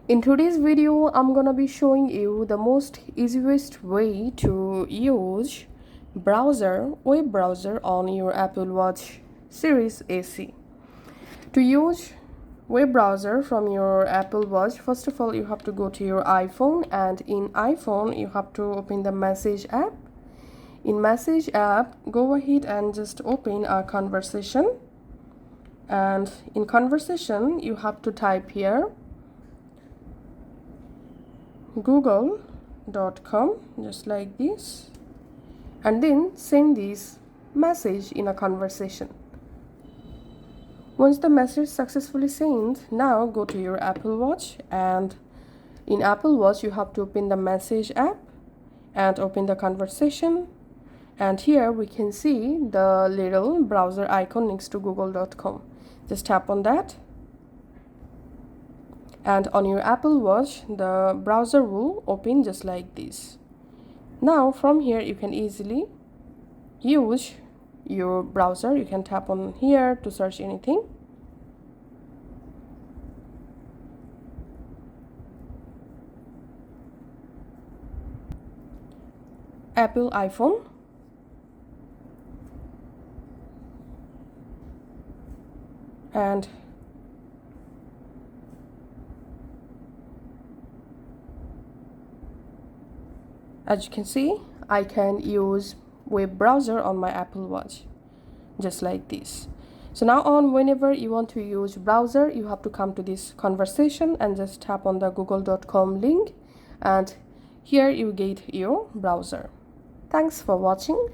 In today's video, I'm gonna be showing you the most easiest way to use web browser on your Apple Watch Series AC. To use web browser from your Apple Watch, first of all, you have to go to your iPhone, and in iPhone, you have to open the Message app. In Message app, go ahead and just open a conversation, and in conversation, you have to type here google.com, just like this, and then send this message in a conversation. Once the message successfully sent, now go to your Apple Watch, and in Apple Watch you have to open the Message app and open the conversation, and here we can see the little browser icon next to google.com. Just tap on that, and on your Apple Watch the browser will open just like this. Now from here you can easily use your browser. You can tap on here to search anything. Apple iPhone, and as you can see, I can use web browser on my Apple Watch just like this. So now on, whenever you want to use browser, you have to come to this conversation and just tap on the google.com link, and here you get your browser. Thanks for watching.